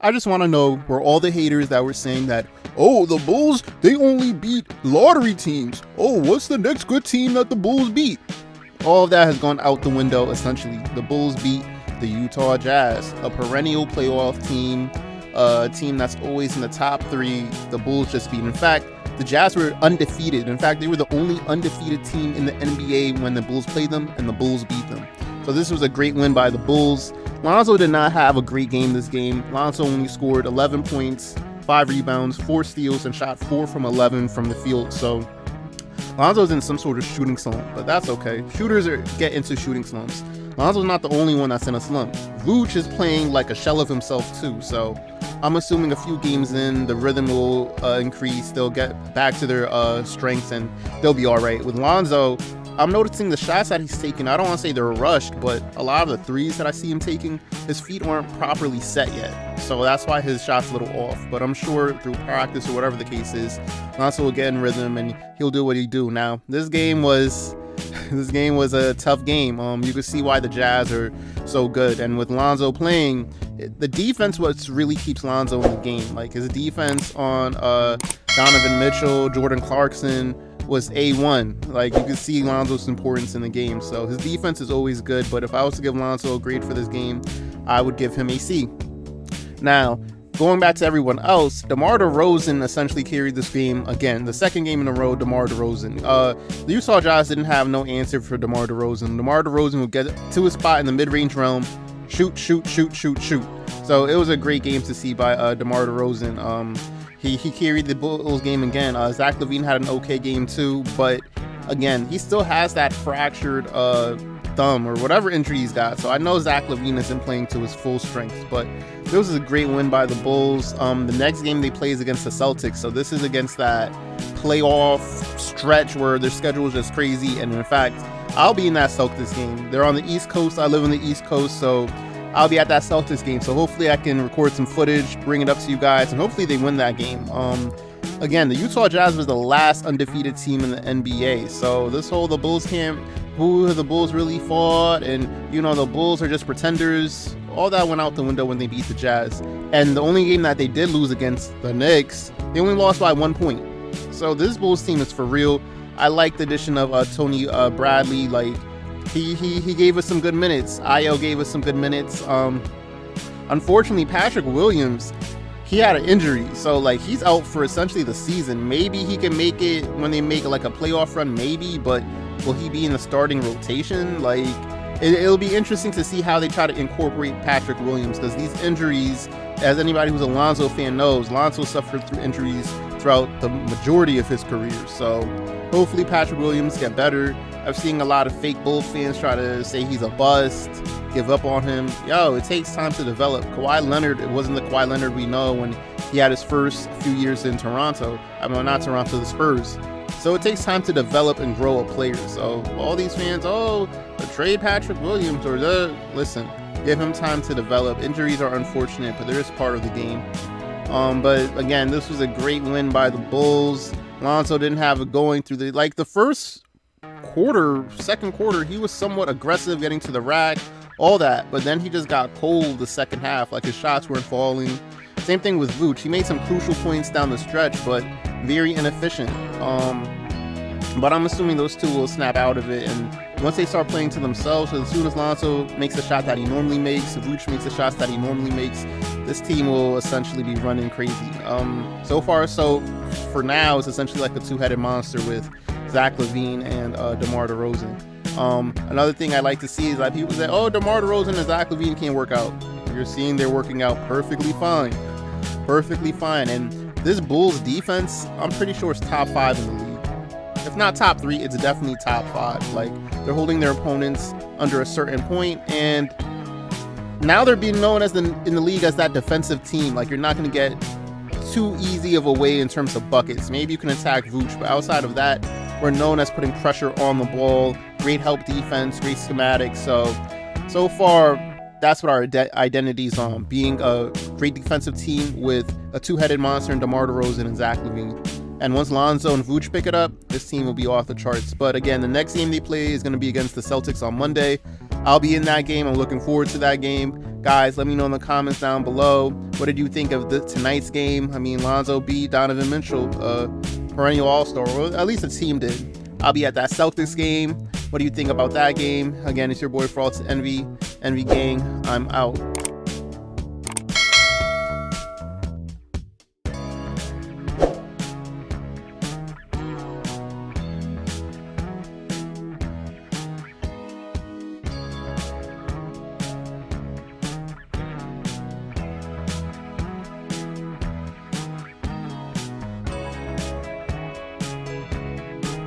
I just want to know where all the haters that were saying that, oh, the Bulls, they only beat lottery teams. Oh, what's the next good team that the Bulls beat? All of that has gone out the window, essentially. The Bulls beat the Utah Jazz, a perennial playoff team, a team that's always in the top three. The Bulls just beat. In fact, the Jazz were undefeated. In fact, they were the only undefeated team in the NBA when the Bulls played them, and the Bulls beat them. So this was a great win by the Bulls. Lonzo did not have a great game this game. Lonzo only scored 11 points, 5 rebounds, 4 steals, and shot 4 from 11 from the field. So Lonzo's in some sort of shooting slump, but that's okay. Shooters get into shooting slumps. Lonzo's not the only one that's in a slump. Vooch is playing like a shell of himself too, so I'm assuming a few games in, the rhythm will increase. They'll get back to their strengths, and they'll be all right. With Lonzo, I'm noticing the shots that he's taking, I don't want to say they're rushed, but a lot of the threes that I see him taking, his feet aren't properly set yet. So that's why his shot's a little off. But I'm sure through practice or whatever the case is, Lonzo will get in rhythm and he'll do what he do. Now, this game was a tough game. You can see why the Jazz are so good. And with Lonzo playing, the defense what really keeps Lonzo in the game. Like his defense on Donovan Mitchell, Jordan Clarkson was A1. Like you can see Lonzo's importance in the game. So his defense is always good. But if I was to give Lonzo a grade for this game, I would give him a C. Now, going back to everyone else, DeMar DeRozan essentially carried this game again. The second game in a row, DeMar DeRozan. The Utah Jazz didn't have no answer for DeMar DeRozan. DeMar DeRozan would get to his spot in the mid-range realm, shoot. So it was a great game to see by DeMar DeRozan. He carried the Bulls game again. Zach LaVine had an okay game too, but again, he still has that fractured thumb or whatever injury he's got. So I know Zach LaVine isn't playing to his full strength, but this was a great win by the Bulls. The next game they play is against the Celtics, so this is against that playoff stretch where their schedule is just crazy. And in fact, I'll be in that Celtics game. They're on the East Coast. I live on the East Coast, so I'll be at that Celtics game. So hopefully I can record some footage, bring it up to you guys, and hopefully they win that game. Again, the Utah Jazz was the last undefeated team in the NBA. So this whole the Bulls camp, who the Bulls really fought, and the Bulls are just pretenders, all that went out the window when they beat the Jazz. And the only game that they did lose against the Knicks, they only lost by 1 point. So this Bulls team is for real. I like the addition of Tony Bradley. Like he gave us some good minutes. Ayo gave us some good minutes. Unfortunately, Patrick Williams, he had an injury, so like he's out for essentially the season. Maybe he can make it when they make like a playoff run, maybe, but will he be in the starting rotation? Like it'll be interesting to see how they try to incorporate Patrick Williams, because these injuries, as anybody who's a Lonzo fan knows, Lonzo suffered through injuries throughout the majority of his career. So hopefully Patrick Williams get better. I've seen a lot of fake Bulls fans try to say he's a bust, give up on him. It takes time to develop. Kawhi Leonard, it wasn't the Kawhi Leonard we know when he had his first few years in Toronto. Not Toronto, the Spurs. So it takes time to develop and grow a player. So all these fans, trade Patrick Williams listen, give him time to develop. Injuries are unfortunate, but they're just part of the game. But again, this was a great win by the Bulls. Lonzo didn't have it going through the first second quarter, he was somewhat aggressive getting to the rack, all that, but then he just got cold the second half. Like his shots weren't falling. Same thing with Vooch. He made some crucial points down the stretch, but very inefficient. But I'm assuming those two will snap out of it, and once they start playing to themselves, as soon as Lonzo makes a shot that he normally makes, Vooch makes the shots that he normally makes, this team will essentially be running crazy. So for now, it's essentially like a two-headed monster with Zach LaVine and DeMar DeRozan. Another thing I like to see is that people say, DeMar DeRozan and Zach LaVine can't work out. You're seeing they're working out perfectly fine. And this Bulls defense, I'm pretty sure it's top 5 in the league. If not top 3, it's definitely top 5. Like, they're holding their opponents under a certain point, and now they're being known as in the league as that defensive team. Like, you're not going to get too easy of a way in terms of buckets. Maybe you can attack Vooch, but outside of that, we're known as putting pressure on the ball, great help defense, great schematics. So far, that's what our identity is on, being a great defensive team with a two-headed monster in DeMar DeRozan and Zach LaVine. And once Lonzo and Vooch pick it up, this team will be off the charts. But again, the next game they play is going to be against the Celtics on Monday. I'll be in that game. I'm looking forward to that game. Guys, let me know in the comments down below. What did you think of tonight's game? I mean, Lonzo beat Donovan Mitchell, perennial all-star, or at least the team did. I'll be at that Celtics game. What do you think about that game? Again, it's your boy Frauds Envy Gang. I'm out.